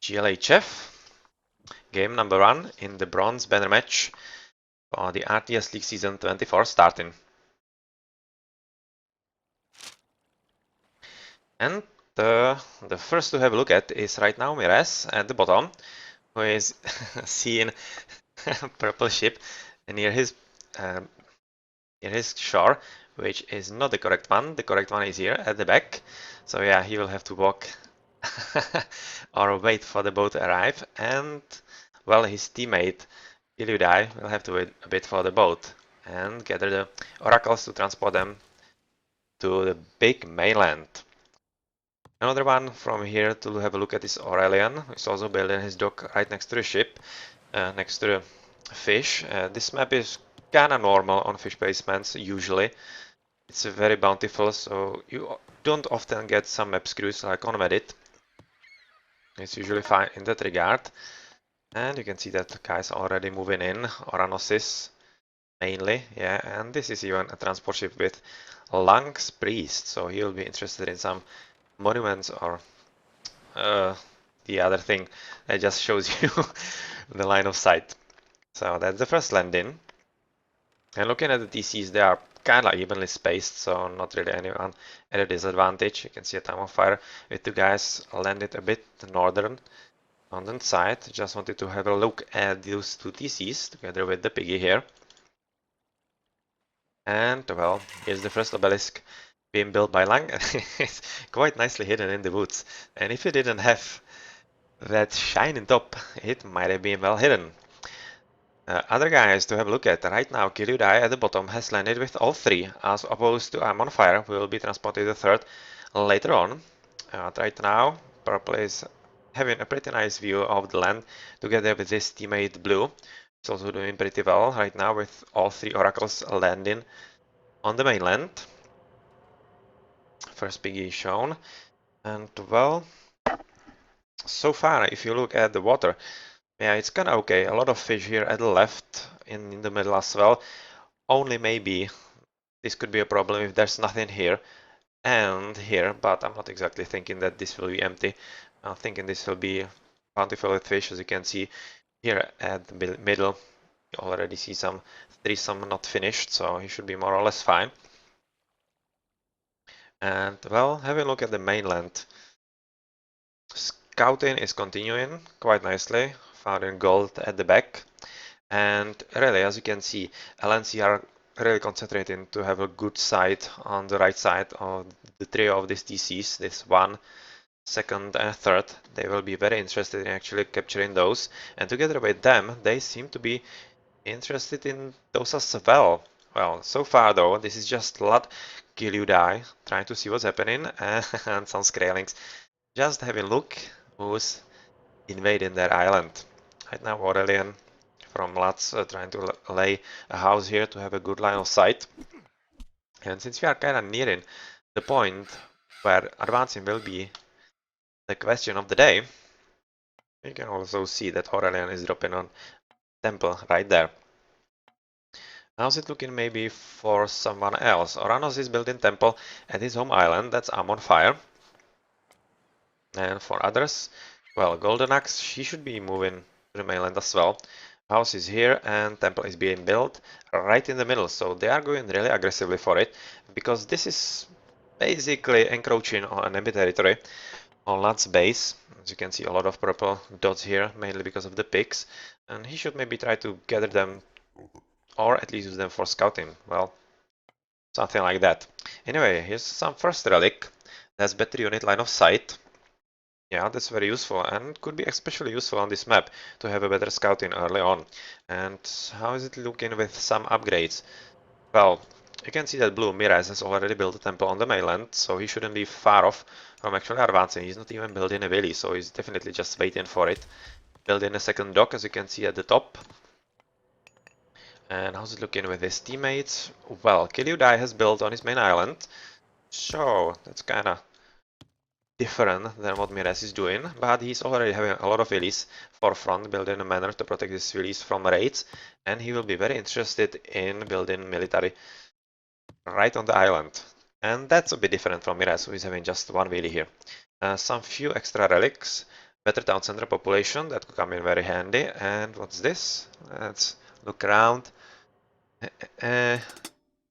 GLHF, game number 1 in the bronze banner match for the RTS League Season 24 starting. And the first to have a look at is right now Mires at the bottom, who is seeing a purple ship near his shore, which is not the correct one. The correct one is here at the back. So yeah, he will have to walk or wait for the boat to arrive, and well, his teammate Iludai will have to wait a bit for the boat and gather the oracles to transport them to the big mainland. Another one from here to have a look at is Aurelian, who's also building his dock right next to the ship, next to the fish. This map is kinda normal on fish placements usually. It's very bountiful, so you don't often get some map screws like on Medit. It's usually fine in that regard. And you can see that the guys are already moving in. Oranosis mainly, yeah, and this is even a transport ship with Lang's Priest, so he'll be interested in some monuments or the other thing that just shows you the line of sight. So that's the first landing. And looking at the DCs, they are kind of evenly spaced, so not really anyone at a disadvantage. You can see a time of fire with two guys landed a bit northern on the side. Just wanted to have a look at those two DCs together with the piggy here. And well, here's the first obelisk being built by Lang. It's quite nicely hidden in the woods. And if it didn't have that shining top, it might have been well hidden. Other guys to have a look at. Right now, Kirudai at the bottom has landed with all three, as opposed to I'm on fire, who will be transported the third later on. Right now, Purple is having a pretty nice view of the land together with his teammate Blue. He's also doing pretty well right now with all three oracles landing on the mainland. First piggy shown. And well, so far, if you look at the water, yeah, it's kind of okay. A lot of fish here at the left, in the middle as well. Only maybe this could be a problem if there's nothing here and here, but I'm not exactly thinking that this will be empty. I'm thinking this will be bountiful with fish, as you can see here at the middle. You already see some threesome not finished, so he should be more or less fine. And well, having a look at the mainland. Scouting is continuing quite nicely, found in gold at the back. And really, as you can see, LNC are really concentrating to have a good sight on the right side of the trio of these DCs, this one, second and third. They will be very interested in actually capturing those. And together with them, they seem to be interested in those as well. Well, so far though, this is just Lad Kill You Die, trying to see what's happening, and some Skrellings just having a look who's invading their island. Right now, Aurelian from Lats trying to lay a house here to have a good line of sight. And since we are kind of nearing the point where advancing will be the question of the day, you can also see that Aurelian is dropping on temple right there. How's it looking maybe for someone else? Oranos is building temple at his home island, that's I'm on fire. And for others, well, Golden Axe, she should be moving to the mainland as well. House is here and temple is being built right in the middle, so they are going really aggressively for it, because this is basically encroaching on enemy territory on Lad's base. As you can see, a lot of purple dots here, mainly because of the pigs, and he should maybe try to gather them, or at least use them for scouting. Well, something like that. Anyway, here's some first relic. That's better unit line of sight. Yeah, that's very useful and could be especially useful on this map to have a better scouting early on. And how is it looking with some upgrades? Well, you can see that Blue Miraz has already built a temple on the mainland, so he shouldn't be far off from actually advancing. He's not even building a village, so he's definitely just waiting for it. Building a second dock, as you can see at the top. And how's it looking with his teammates? Well, Kiliudai has built on his main island, so that's kinda different than what Mires is doing, but he's already having a lot of villies forefront, building a manor to protect his villies from raids, and he will be very interested in building military right on the island. And that's a bit different from Mires, who is having just one villy here. Some few extra relics. better town center population, that could come in very handy. And what's this? Let's look around.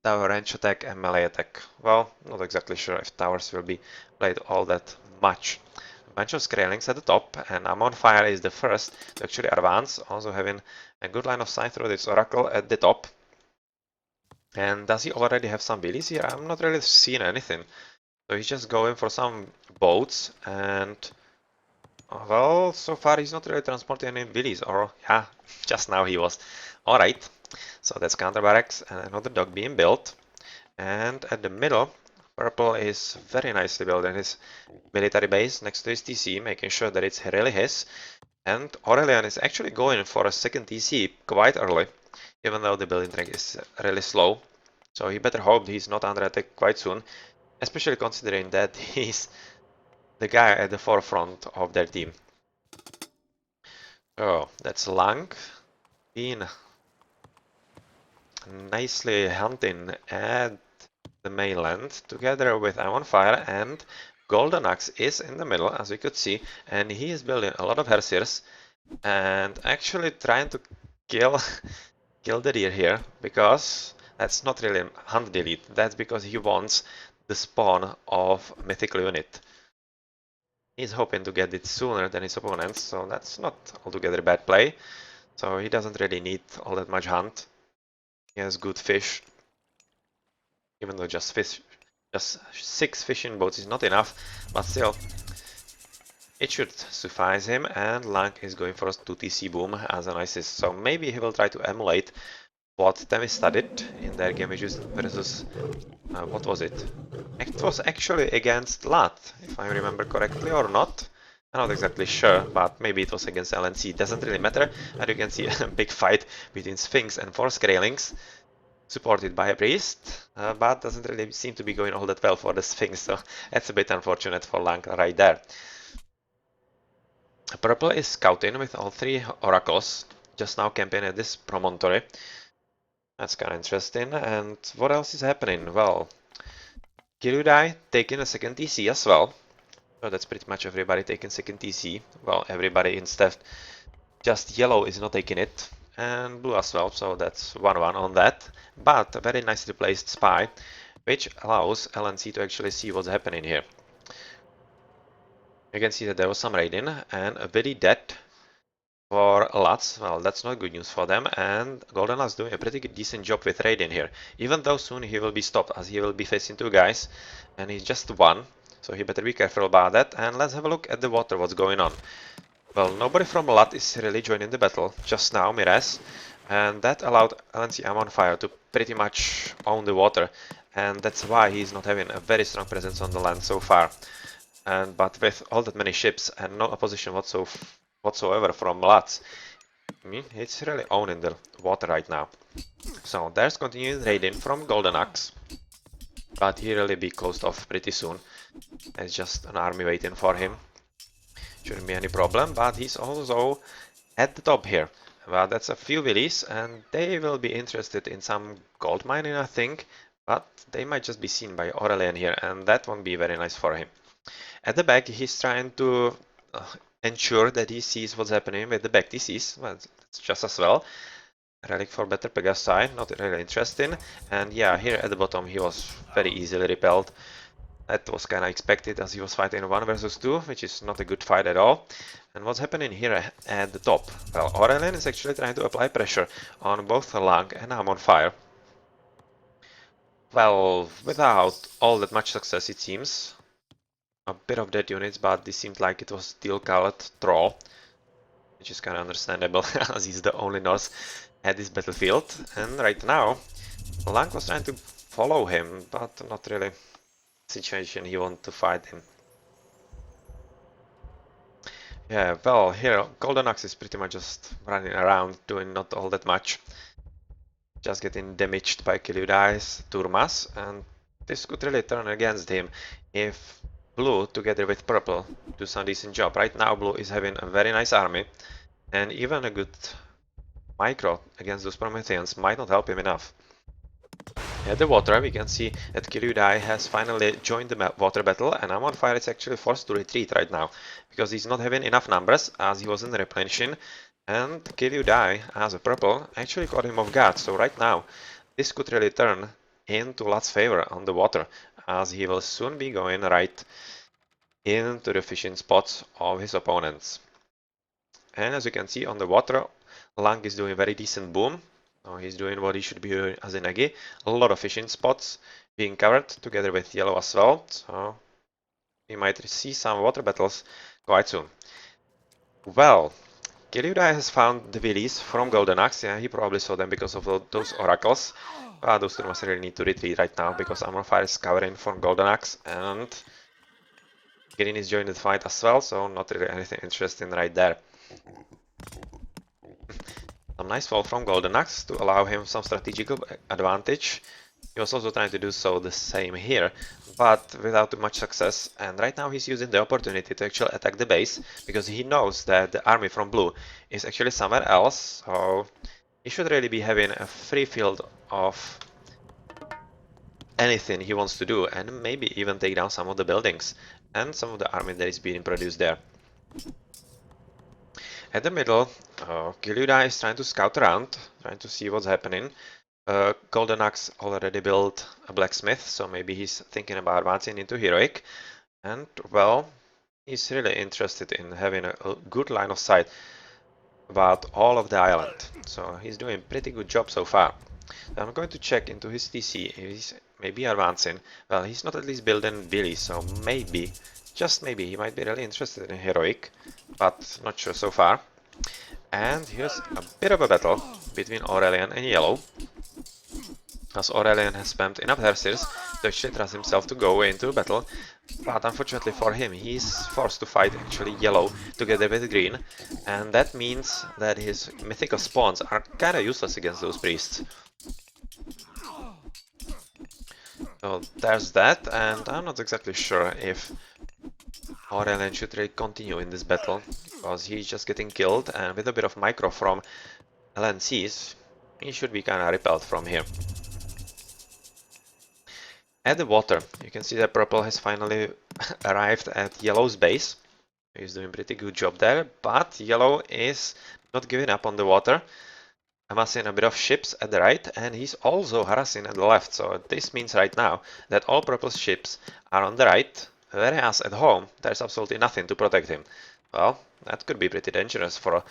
Tower range attack and melee attack. Well, not exactly sure if towers will be played all that much. A bunch of Skrellings at the top, and I'm on fire is the first to actually advance, also having a good line of sight through this oracle at the top. And does he already have some billies here? I'm not really seeing anything. So he's just going for some boats, and well, so far he's not really transporting any billies, or yeah, just now he was. Alright, so that's counter barracks and another dock being built. And at the middle, Purple is very nicely building his military base next to his TC, making sure that it's really his. And Aurelian is actually going for a second TC quite early, even though the building track is really slow. So he better hope he's not under attack quite soon, especially considering that he's the guy at the forefront of their team. Oh, that's Lang being nicely hunting at the mainland together with I'm on fire, and Golden Axe is in the middle, as you could see, and he is building a lot of Hersirs and actually trying to kill the deer here, because that's not really hunt delete, that's because he wants the spawn of mythical unit. He's hoping to get it sooner than his opponents, so that's not altogether a bad play. So he doesn't really need all that much hunt. He has good fish, even though just 6 fishing boats is not enough, but still, it should suffice him. And Lang is going for a 2TC boom as an assist, so maybe he will try to emulate what Temis studied in their game versus what was it? It was actually against Lat, if I remember correctly, or not. I'm not exactly sure, but maybe it was against LNC. It doesn't really matter. And you can see a big fight between Sphinx and 4 Skrellings, supported by a priest, but doesn't really seem to be going all that well for the Sphinx, so that's a bit unfortunate for Lang right there. Purple is scouting with all 3 oracles, just now camping at this promontory. That's kind of interesting. And what else is happening? Well, Kirudai taking a second TC as well. So that's pretty much everybody taking second TC. Well, everybody instead. Just yellow is not taking it. And blue as well, so that's 1-1 on that. But a very nicely placed spy, which allows LNC to actually see what's happening here. You can see that there was some raiding and a very dead for Lats. Well, that's not good news for them, and Golden is doing a pretty decent job with raiding here, even though soon he will be stopped as he will be facing 2 guys and he's just 1, so he better be careful about that. And let's have a look at the water, what's going on. Well, nobody from Lat is really joining the battle, just now Mires, and that allowed LNC I'm on fire to pretty much own the water, and that's why he's not having a very strong presence on the land so far. But with all that many ships and no opposition whatsoever from Lats, it's really owning the water right now. So there's continuing raiding from Golden Axe, but he really be closed off pretty soon. There's just an army waiting for him. Shouldn't be any problem, but he's also at the top here. Well, that's a few villies, and they will be interested in some gold mining, I think, but they might just be seen by Aurelian here, and that won't be very nice for him. At the back, he's trying to ensure that he sees what's happening with the back TCs. Well, it's just as well. Relic for better Pegasi, not really interesting. And yeah, here at the bottom he was very easily repelled. That was kinda expected as he was fighting 1 versus 2, which is not a good fight at all. And what's happening here at the top? Well, Aurelian is actually trying to apply pressure on both Lang and I'm on fire. Well, without all that much success it seems. A bit of dead units, but this seemed like it was still called Troll, which is kind of understandable as he's the only Norse at this battlefield. And right now, Lang was trying to follow him, but not really the situation he wanted to fight in. Yeah, well, here Golden Axe is pretty much just running around, doing not all that much. Just getting damaged by Kiludai's Turmas, and this could really turn against him if Blue, together with Purple, do some decent job. Right now, Blue is having a very nice army, and even a good micro against those Prometheans might not help him enough. At the water, we can see that Kiryudai has finally joined the water battle, and Amon Fire is actually forced to retreat right now because he's not having enough numbers as he wasn't replenishing. And Kiryudai, as a purple, actually caught him off guard. So right now, this could really turn into Lat's favor on the water, as he will soon be going right into the fishing spots of his opponents. And as you can see on the water, Lang is doing very decent boom. So he's doing what he should be doing as a Negi. A lot of fishing spots being covered together with yellow as well. So we might see some water battles quite soon. Well, Kiryudai has found the willies from Golden Axe. Yeah, he probably saw them because of those oracles. But those two must really need to retreat right now because Amon Fire is covering from Golden Axe and Green is joining the fight as well, so not really anything interesting right there. Some nice fall from Golden Axe to allow him some strategical advantage. He was also trying to do so the same here, but without much success. And right now he's using the opportunity to actually attack the base, because he knows that the army from blue is actually somewhere else, so he should really be having a free field of anything he wants to do, and maybe even take down some of the buildings and some of the army that is being produced there. At the middle, Kiryudai is trying to scout around, trying to see what's happening. Golden Axe already built a blacksmith, so maybe he's thinking about advancing into heroic. And well, he's really interested in having a good line of sight about all of the island. So he's doing a pretty good job so far. So I'm going to check into his TC if he's maybe advancing. Well, he's not at least building Billy, so maybe, just maybe, he might be really interested in heroic, but not sure so far. And here's a bit of a battle between Aurelian and Yellow, as Aurelian has spammed enough Hersirs to actually trust himself to go into a battle, but unfortunately for him, he's forced to fight actually Yellow together with Green, and that means that his mythical spawns are kinda useless against those priests. So there's that, and I'm not exactly sure if Aurelian should really continue in this battle, because he's just getting killed, and with a bit of micro from LNCs, he should be kinda repelled from here. At the water, you can see that Purple has finally arrived at Yellow's base. He's doing a pretty good job there, but Yellow is not giving up on the water, amassing a bit of ships at the right, and he's also harassing at the left. So this means right now that all Purple's ships are on the right, whereas at home there's absolutely nothing to protect him. Well, that could be pretty dangerous for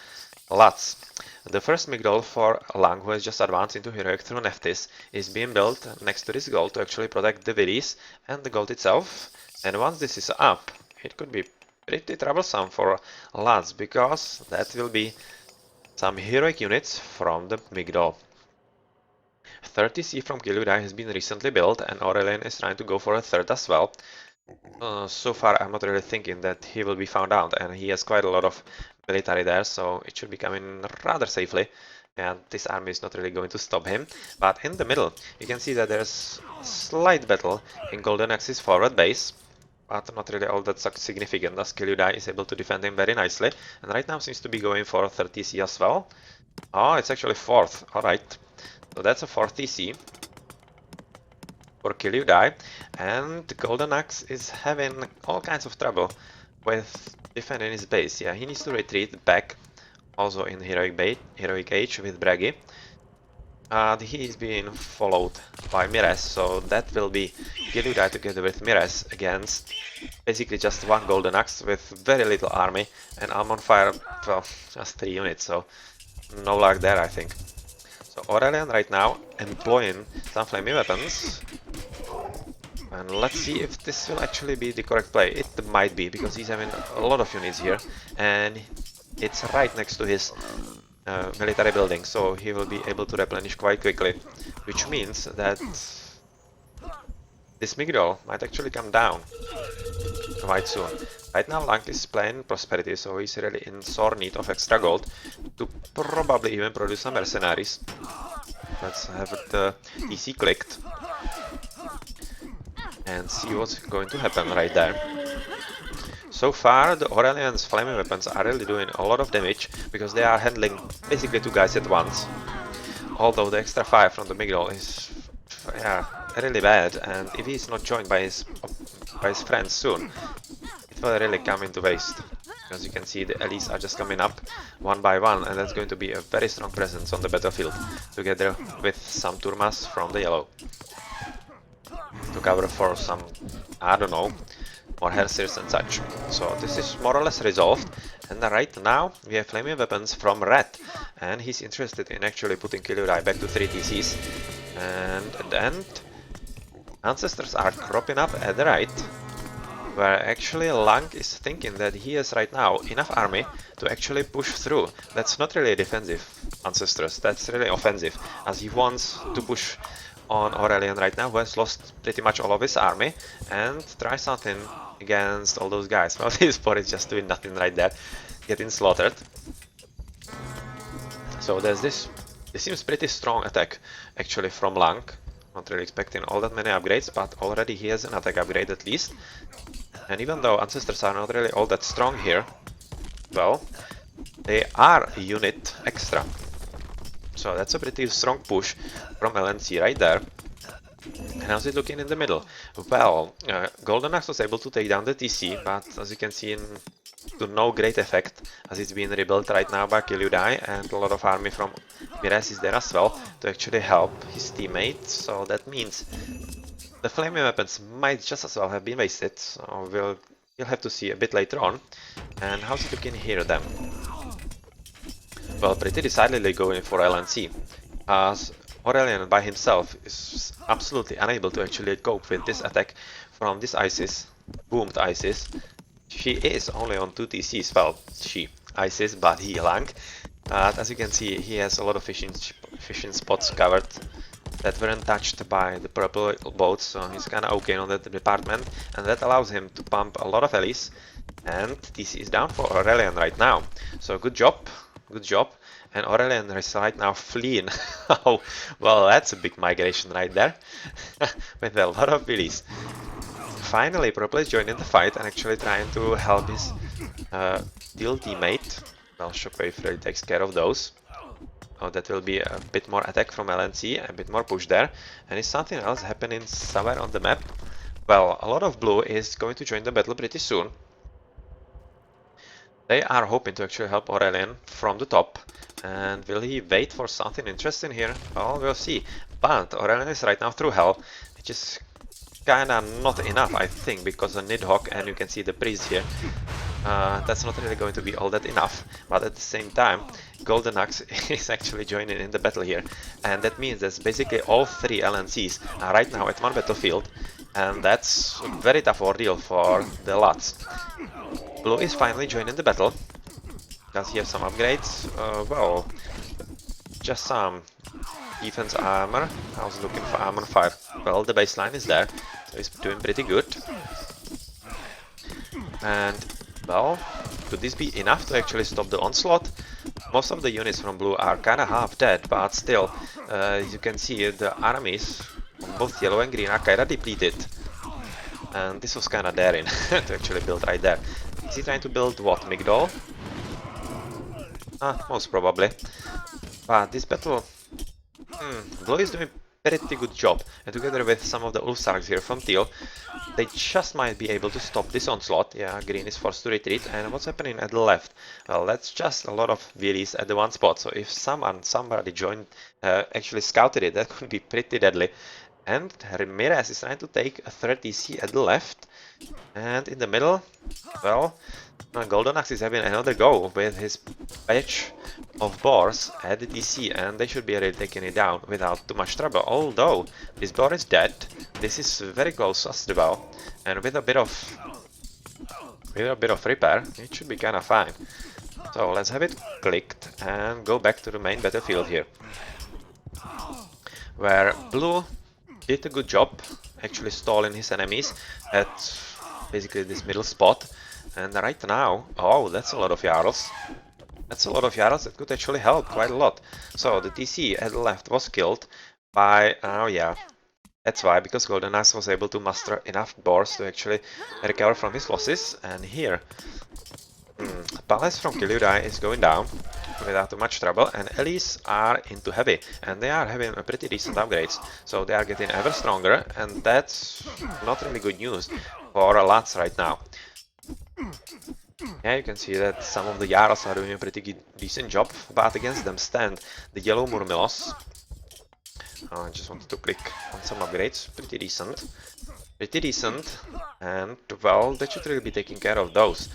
Lats. The first Migdol for Lang, who has just advanced into heroic through Nephthys, is being built next to this gold to actually protect the Vilis and the gold itself. And once this is up, it could be pretty troublesome for Lats, because that will be some heroic units from the Migdol. 30C from Kiryudai has been recently built, and Aurelian is trying to go for a third as well. So far, I'm not really thinking that he will be found out, and he has quite a lot of military there, so it should be coming rather safely, and this army is not really going to stop him. But in the middle, you can see that there's a slight battle in Golden Axe's forward base, but not really all that significant, as Kiryudai is able to defend him very nicely, and right now seems to be going for 30C as well. Oh, it's actually 4th, alright. So that's a 4th TC for Kiryudai, and the Golden Axe is having all kinds of trouble with defending his base. Yeah, he needs to retreat back, also in Heroic Age with Bragi. He is being followed by Mires, so that will be Kiryudai together with Mires against basically just one Golden Axe with very little army, and I'm on fire, well, just 3 units, so no luck there, I think. So Aurelian right now employing some flaming weapons, and let's see if this will actually be the correct play. It might be, because he's having a lot of units here, and it's right next to his military building, so he will be able to replenish quite quickly, which means that this Migdol might actually come down quite soon. Right now Lang is playing Prosperity, so he's really in sore need of extra gold to probably even produce some mercenaries. Let's have the TC clicked and see what's going to happen right there. So far, the Aurelian's flaming weapons are really doing a lot of damage, because they are handling basically 2 guys at once. Although the extra fire from the Migdol is yeah, really bad, and if he's not joined by his friends soon, it will really come into waste. As you can see, the allies are just coming up one by one, and that's going to be a very strong presence on the battlefield, together with some Turmas from the yellow, to cover for some, I don't know, more Hersirs and such. So this is more or less resolved, and right now we have flaming weapons from red, and he's interested in actually putting Kiludai back to 3 TCs, and at the end, ancestors are cropping up at the right, where actually Lang is thinking that he has right now enough army to actually push through. That's not really defensive, ancestors, that's really offensive, as he wants to push on Aurelian right now, who has lost pretty much all of his army, and try something against all those guys. Well, this spot is just doing nothing right there, getting slaughtered. So there's this seems pretty strong attack actually from Lang. Not really expecting all that many upgrades, but already he has an attack upgrade at least. And even though ancestors are not really all that strong here, well, they are a unit extra. So that's a pretty strong push from LNC right there. And how's it looking in the middle? Well, Golden Axe was able to take down the TC, but as you can see, to no great effect, as it's being rebuilt right now by Kiludai, and a lot of army from Mires is there as well to actually help his teammates. So that means the flaming weapons might just as well have been wasted. So we'll have to see a bit later on. And how's it looking here then? Well, pretty decidedly going for LNC, as Aurelian by himself is absolutely unable to actually cope with this attack from this Isis, boomed Isis. She is only on 2 TCs, well, she, Isis, but he, Lang. As you can see, he has a lot of fishing spots covered that weren't touched by the purple boats, so he's kinda okay on that department, and that allows him to pump a lot of allies, and TC is down for Aurelian right now. So good job. Good job. And Aurelian is right now fleeing. Oh, well, that's a big migration right there. With a lot of billies. Finally, Purple is joining the fight and actually trying to help his deal teammate. Well, Shockwave really takes care of those. Oh, that will be a bit more attack from LNC, a bit more push there. And is something else happening somewhere on the map? Well, a lot of blue is going to join the battle pretty soon. They are hoping to actually help Aurelian from the top. And will he wait for something interesting here? Well, we'll see. But Aurelian is right now through hell, which is kinda not enough, I think, because of Nidhogg, and you can see the priest here. That's not really going to be all that enough, but at the same time, Golden Axe is actually joining in the battle here, and that means that basically all 3 LNCs are right now at one battlefield, and that's a very tough ordeal for the Lats. Blue is finally joining the battle. Does he have some upgrades? Well, just some defense armor. I was looking for armor 5. Well, the baseline is there, so he's doing pretty good. And, well, could this be enough to actually stop the onslaught? Most of the units from blue are kinda half dead, but still, as you can see, the armies on both yellow and green are kinda depleted. And this was kinda daring to actually build right there. Is he trying to build what, Migdol? Most probably. But this battle, blue is doing pretty good job, and together with some of the Ulfsarks here from Teal, they just might be able to stop this onslaught. Yeah, green is forced to retreat, and what's happening at the left? Well, that's just a lot of wheelies at the one spot, so if somebody joined, actually scouted it, that could be pretty deadly. And Ramirez is trying to take a 30C at the left, and in the middle, well, Golden Axe is having another go with his batch of boars at the DC, and they should be really taking it down without too much trouble. Although this boar is dead, this is very close as well, and with a bit of repair, it should be kind of fine. So let's have it clicked and go back to the main battlefield here, where blue did a good job actually stalling his enemies at basically this middle spot. And right now, oh, that's a lot of Jarls. That's a lot of Jarls that could actually help quite a lot. So the TC at the left was killed by, oh yeah, that's why, because Golden Axe was able to muster enough boars to actually recover from his losses. And here, Palace from Kiludai is going down without too much trouble, and Elise are into heavy, and they are having a pretty decent upgrades, so they are getting ever stronger, and that's not really good news for Lance right now. Yeah, you can see that some of the Jarls are doing a pretty decent job, but against them stand the Yellow Murmilos. I just wanted to click on some upgrades, pretty decent. Pretty decent, and well, they should really be taking care of those.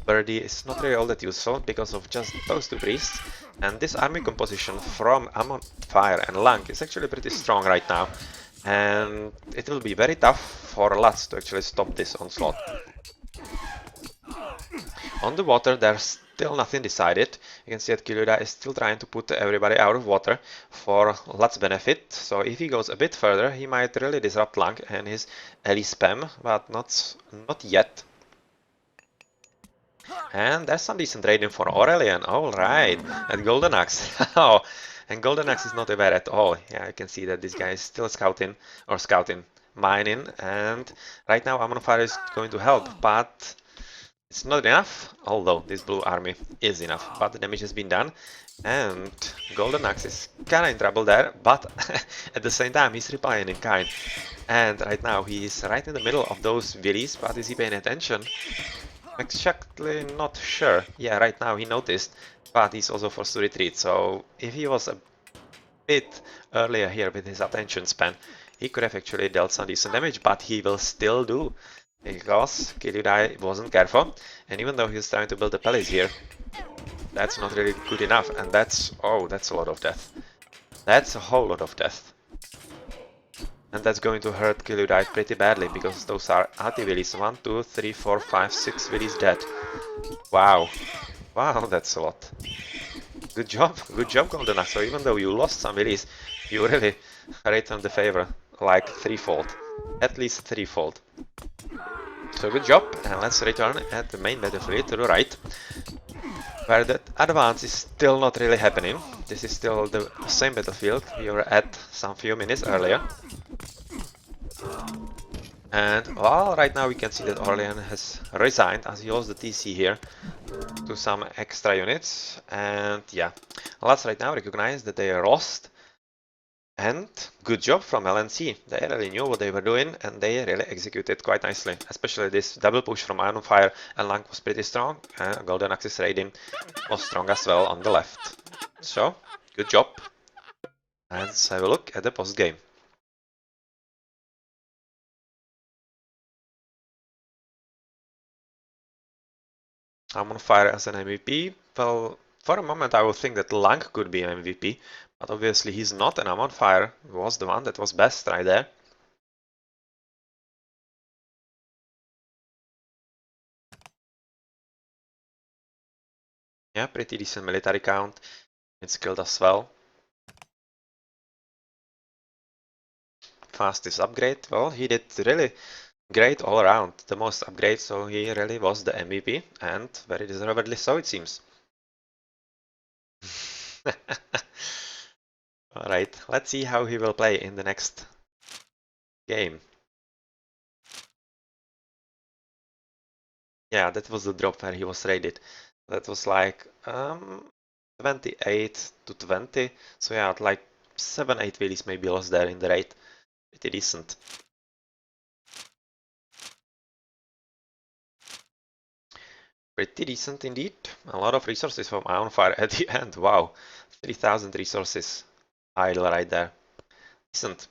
Birdie is not really all that useful because of just those two priests, and this army composition from Amon Fire and Lang is actually pretty strong right now, and it will be very tough for Lats to actually stop this onslaught. On the water, there's still nothing decided. You can see that Kiluda is still trying to put everybody out of water for Lats' benefit, so if he goes a bit further, he might really disrupt Lang and his Ellie spam, but not yet. And there's some decent trading for Aurelian. Alright, and Golden Axe. Oh, and Golden Axe is not bad at all. Yeah, you can see that this guy is still scouting, mining, and right now Amon Fire is going to help, but it's not enough, although this blue army is enough. But the damage has been done, and Golden Axe is kinda in trouble there, but at the same time he's replying in kind. And right now he is right in the middle of those villies, but is he paying attention? Exactly not sure. Yeah, right now he noticed, but he's also forced to retreat, so if he was a bit earlier here with his attention span, he could have actually dealt some decent damage, but he will still do, because Kiludai wasn't careful, and even though he's trying to build a palace here, that's not really good enough, and that's a lot of death. That's a whole lot of death. And that's going to hurt Kiludai pretty badly, because those are anti-willies. 1, 2, 3, 4, 5, 6 willies dead. Wow. Wow, that's a lot. Good job, Golden Axe. So even though you lost some willies, you really returned the favor like threefold. At least threefold. So good job, and let's return at the main battlefield to the right, where that advance is still not really happening. This is still the same battlefield we were at some few minutes earlier. And well, right now we can see that Orlean has resigned as he lost the TC here to some extra units. And yeah, let's right now recognize that they lost. And good job from LNC. They really knew what they were doing and they really executed quite nicely. Especially this double push from Iron Fire and Lang was pretty strong. Golden Axis raiding was strong as well on the left. So, good job. Let's have a look at the post game. I'm on fire as an MVP. Well, for a moment I would think that Lang could be MVP, but obviously he's not, and I'm on fire was the one that was best right there. Yeah, pretty decent military count. It's killed as well. Fastest upgrade. Well, he did really great all around. The most upgrades, so he really was the MVP, and very deservedly so it seems. Alright, let's see how he will play in the next game. Yeah, that was the drop where he was raided. That was like 28 to 20. So yeah, like 7-8 wheelies maybe lost there in the raid. Pretty decent. Pretty decent indeed. A lot of resources from Iron Fire at the end. Wow, 3000 resources idle right there. Decent.